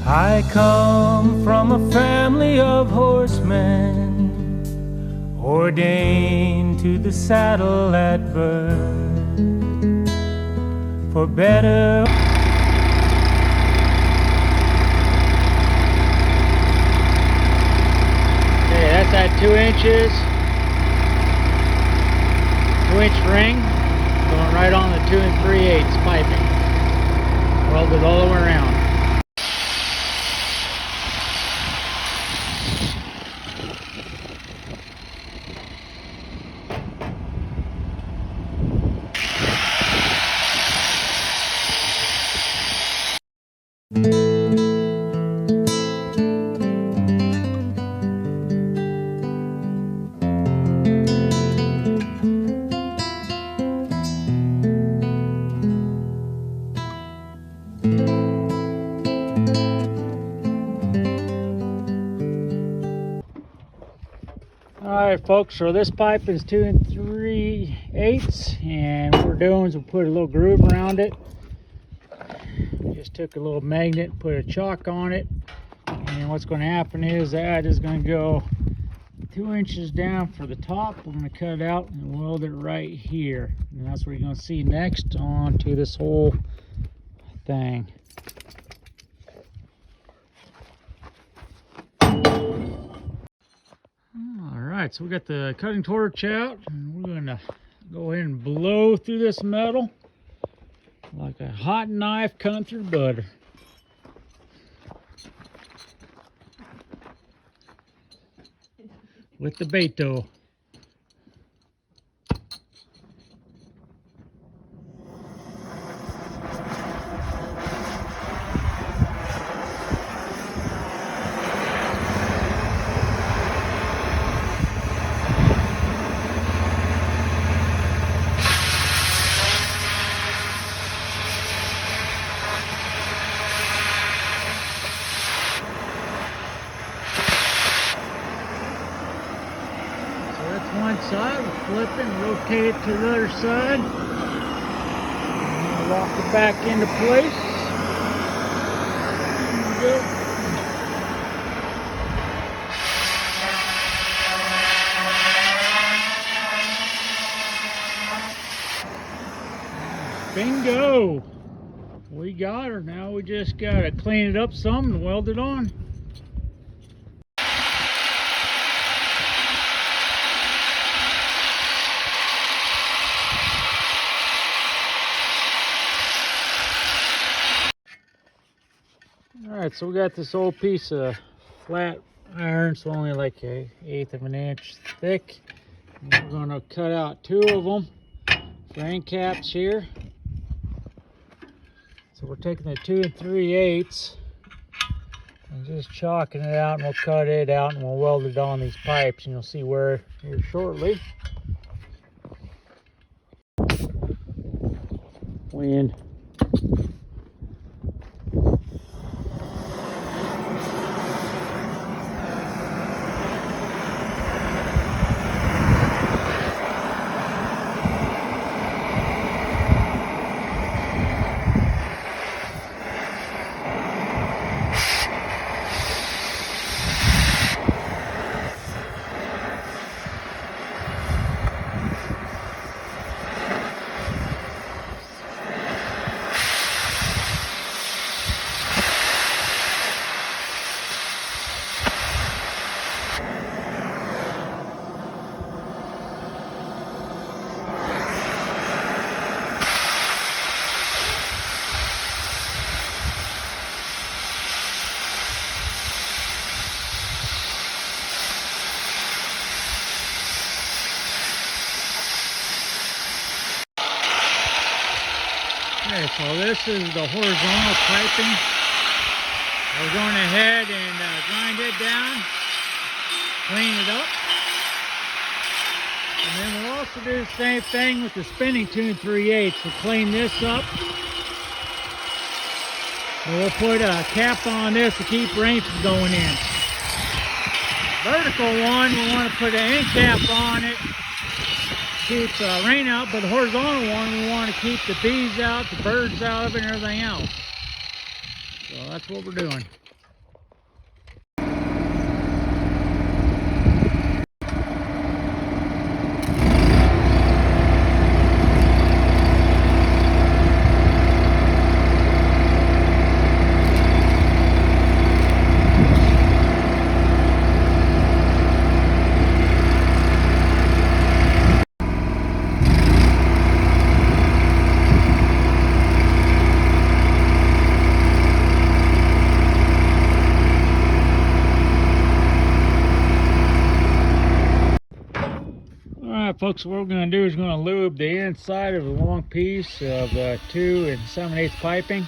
I come from a family of horsemen, ordained to the saddle at birth. For better. Okay, that's at 2 inches. 2-inch ring going right on the 2 3/8 piping. Welded all the way around. Alright folks, so this pipe is 2 3/8, and what we're doing is we put a little groove around it. Just took a little magnet, put a chalk on it, and what's going to happen is that is going to go 2 inches down for the top. I'm going to cut it out and weld it right here, and that's what you're going to see next onto this whole thing. Alright, so we got the cutting torch out, and we're going to go ahead and blow through this metal like a hot knife cutting through butter. With the Beto. One side, we'll flip it and rotate it to the other side. And lock it back into place. There we go. Bingo! We got her. Now we just gotta clean it up some and weld it on. Alright, so we got this old piece of flat iron. It's only like an 1/8 of an inch thick. And we're going to cut out 2 of them for end caps here. So we're taking the 2 3/8 and just chalking it out, and we'll cut it out and we'll weld it on these pipes, and you'll see where here shortly. Wind. Okay, so this is the horizontal piping. We're going ahead and grind it down, clean it up. And then we'll also do the same thing with the spinning 2 3/8. We'll clean this up. And we'll put a cap on this to keep rain from going in. Vertical one, we want to put an end cap on it, keep rain out, but the horizontal one, we want to keep the bees out, the birds out of it, and everything else. So that's what we're doing. Alright folks, what we're going to do is going to lube the inside of the long piece of 2 7/8 piping.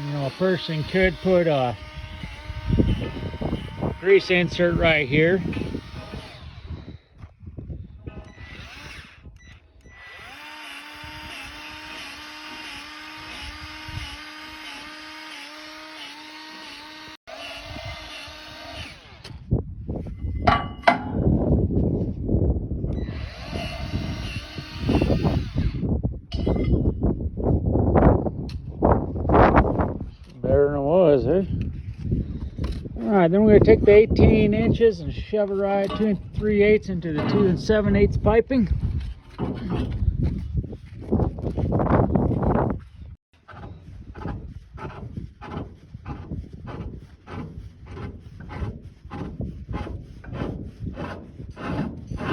You know, a person could put a grease insert right here. Better than it was, eh? Alright, then we're going to take the 18 inches and shove it right 2 3/8 into the 2 7/8 piping.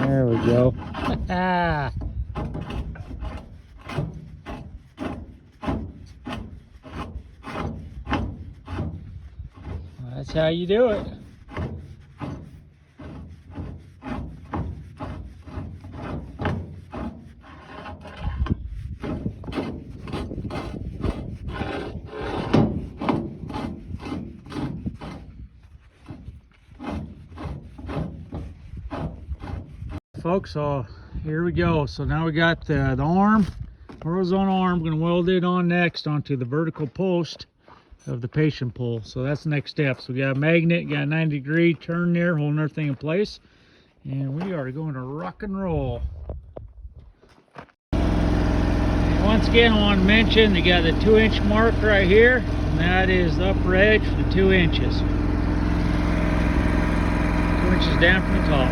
There we go. That's how you do it. Folks, so here we go. So now we got the arm, horizontal arm. We're going to weld it on next onto the vertical post of the patient pole. So that's the next step. So we got a magnet, got a 90-degree turn there, holding everything in place, and we are going to rock and roll. And once again, I want to mention they got the 2-inch mark right here, and that is the upper edge for the 2 inches. 2 inches down from the top.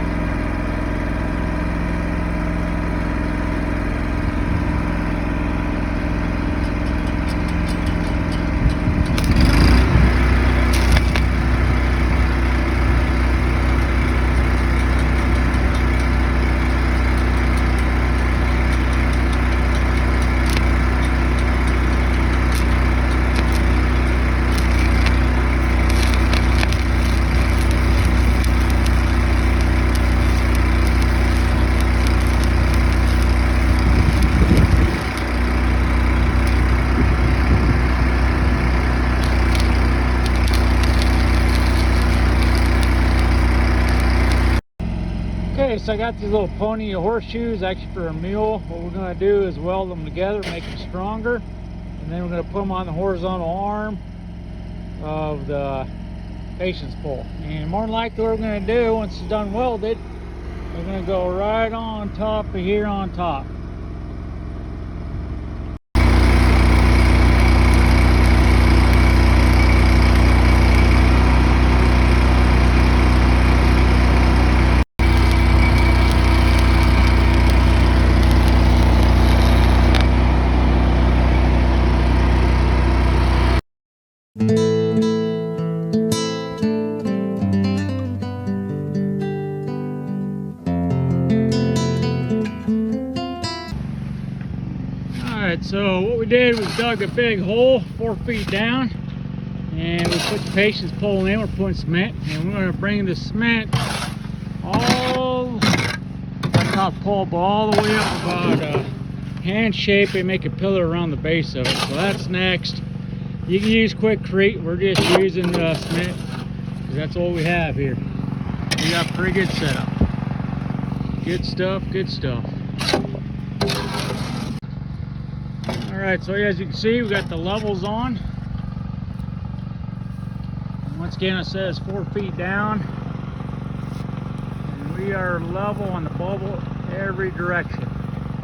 Okay, so I got these little pony horseshoes, actually for a mule. What we're going to do is weld them together, make them stronger, and then we're going to put them on the horizontal arm of the patient's pole. And more than likely what we're going to do, once it's done welded, we're going to go right on top of here on top. Alright, so what we did was dug a big hole 4 feet down, and we put the patient's pole in. We're putting cement, and we're going to bring the cement all, that's not pole, but all the way up about hand shape and make a pillar around the base of it. So that's next. You can use Quickcrete. We're just using cement because that's all we have here. We got a pretty good setup. Good stuff, good stuff. Alright, so as you can see, we got the levels on. And once again, it says 4 feet down. And we are level on the bubble every direction.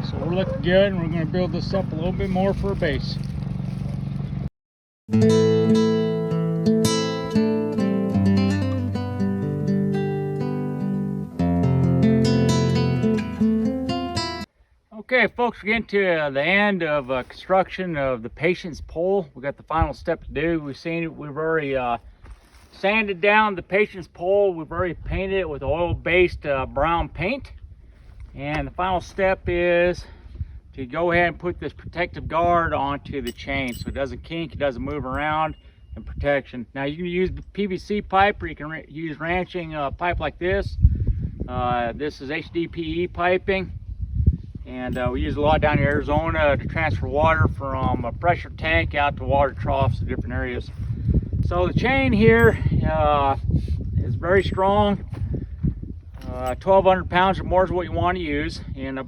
So we're looking good, and we're going to build this up a little bit more for a base. Okay, folks, we're getting to the end of construction of the patience pole. We got the final step to do. We've already sanded down the patience pole. We've already painted it with oil-based brown paint. And the final step is to go ahead and put this protective guard onto the chain so it doesn't kink, it doesn't move around, and protection. Now you can use PVC pipe, or you can use ranching pipe like this. This is HDPE piping. And we use a lot down in Arizona to transfer water from a pressure tank out to water troughs in different areas. So the chain here is very strong. 1,200 pounds or more is what you want to use. And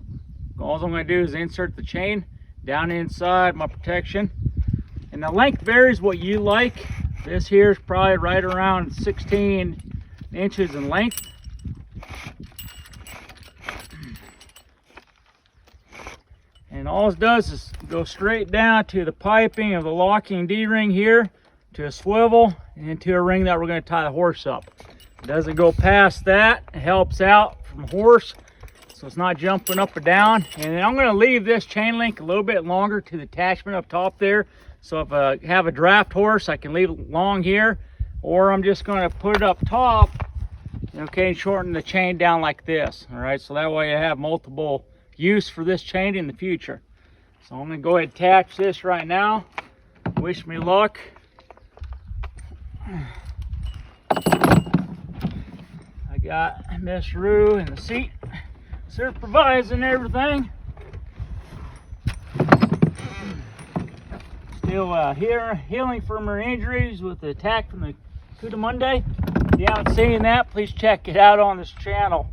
all I'm going to do is insert the chain down inside my protection. And the length varies what you like. This here is probably right around 16 inches in length. And all it does is go straight down to the piping of the locking D-ring here, to a swivel, and to a ring that we're going to tie the horse up. It doesn't go past that. It helps out from horse, so it's not jumping up or down. And then I'm going to leave this chain link a little bit longer to the attachment up top there. So if I have a draft horse, I can leave it long here, or I'm just going to put it up top, okay, and shorten the chain down like this. All right, so that way I have multiple use for this chain in the future. So I'm going to go ahead and attach this right now. Wish me luck. I got Miss Rue in the seat supervising everything. Still healing from her injuries with the attack from the Cudamonde. If you haven't seen that, please check it out on this channel.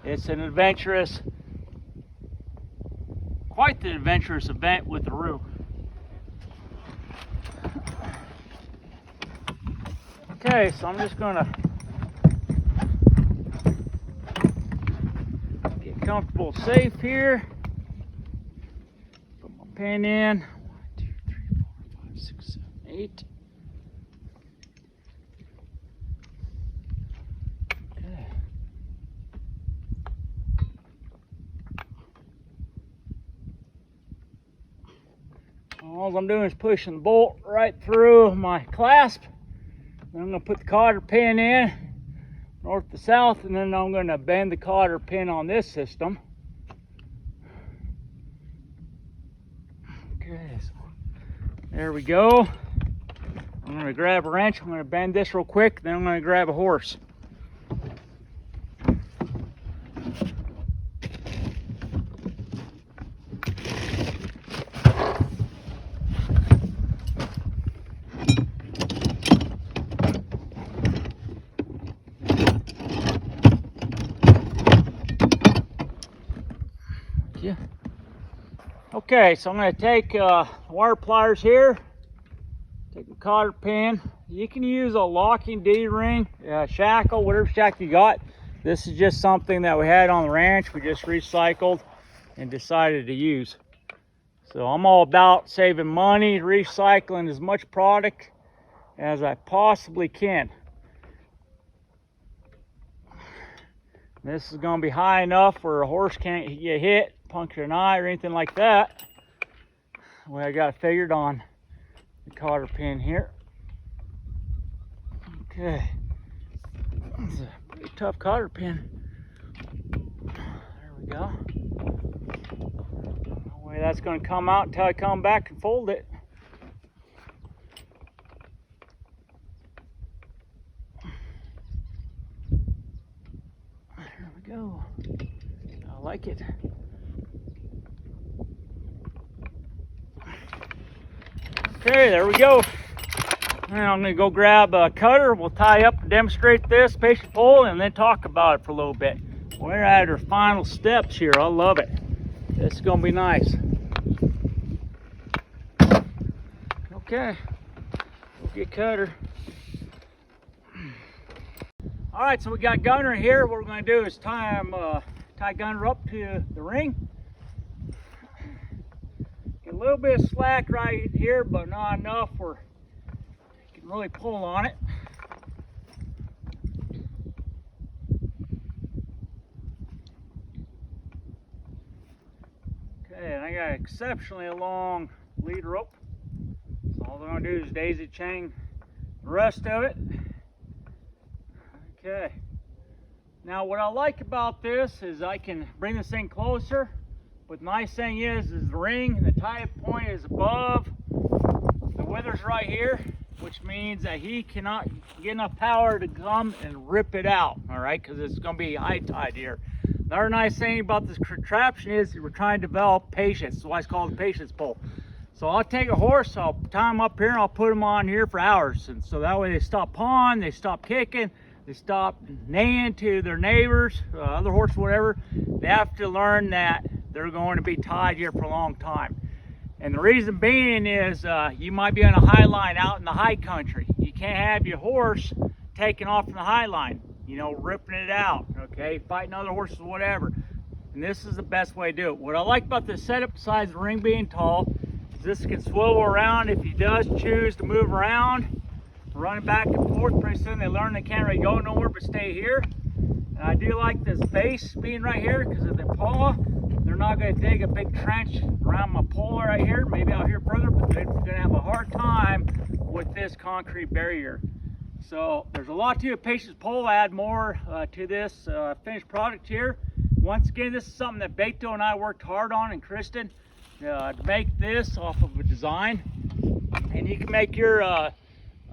It's an adventurous, quite the adventurous event with the Roo. Okay, so I'm just gonna get comfortable, safe here. Put my pin in. 1, 2, 3, 4, 5, 6, 7, 8. Okay. All I'm doing is pushing the bolt right through my clasp. Then I'm going to put the cotter pin in north to south, and then I'm going to bend the cotter pin on this system. Okay, so there we go. I'm going to grab a wrench. I'm going to bend this real quick, then I'm going to grab a horse. Okay, so I'm going to take wire pliers here, take the cotter pin. You can use a locking D-ring, shackle, whatever shackle you got. This is just something that we had on the ranch. We just recycled and decided to use. So I'm all about saving money, recycling as much product as I possibly can. This is going to be high enough where a horse can't get hit, puncture an eye, or anything like that. Well, I got it figured on the cotter pin here. Okay, it's a pretty tough cotter pin. There we go. The way that's going to come out until I come back and fold it. There go. I like it. Okay, there we go. Now I'm going to go grab a cutter. We'll tie up and demonstrate this patient pole and then talk about it for a little bit. We're at our final steps here. I love it. This is going to be nice. Okay, we'll get cutter. All right, so we got Gunner here. What we're going to do is tie Gunner up to the ring. Get a little bit of slack right here, but not enough where you can really pull on it. Okay, and I got exceptionally long lead rope. So all I'm going to do is daisy chain the rest of it. Okay. Now what I like about this is I can bring this thing closer. But the nice thing is the ring, the tie-up point is above the withers right here, which means that he cannot get enough power to come and rip it out, all right, because it's going to be high tide here. Another nice thing about this contraption is we're trying to develop patience. That's why it's called the patience pole. So I'll take a horse, I'll tie them up here, and I'll put them on here for hours. And so that way they stop pawing, they stop kicking, they stop neighing to their neighbors, other horses, whatever. They have to learn that they're going to be tied here for a long time. And the reason being is you might be on a high line out in the high country. You can't have your horse taking off from the high line, you know, ripping it out, okay, fighting other horses, whatever. And this is the best way to do it. What I like about this setup, besides the ring being tall, is this can swivel around if he does choose to move around, running back and forth. Pretty soon they learn they can't really go nowhere but stay here. And I do like this base being right here, because if they paw, they're not going to dig a big trench around my pole right here, maybe out here further, but they're going to have a hard time with this concrete barrier. So there's a lot to a patience pole. Add more to this finished product here. Once again, this is something that Beto and I worked hard on, and Kristen, to make this off of a design. And you can make your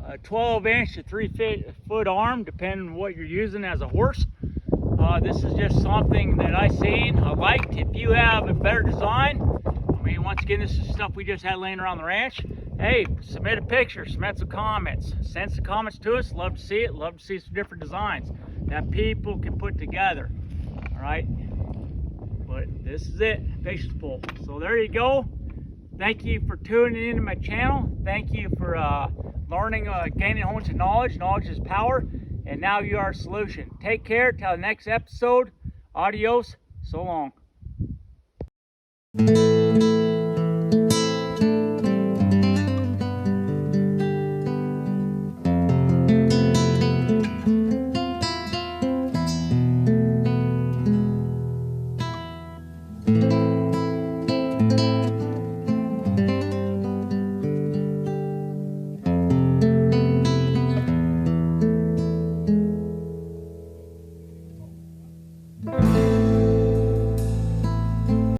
12-inch to 3-foot arm, depending on what you're using as a horse. This is just something that I seen, I liked. If you have a better design, I mean, once again, this is stuff we just had laying around the ranch. Hey, submit a picture, submit some comments, send some comments to us. Love to see it. Love to see some different designs that people can put together. All right, but this is it, patience pole. So there you go. Thank you for tuning into my channel. Thank you for learning, gaining a whole bunch of knowledge. Knowledge is power. And now you are a solution. Take care. Till the next episode. Adios. So long.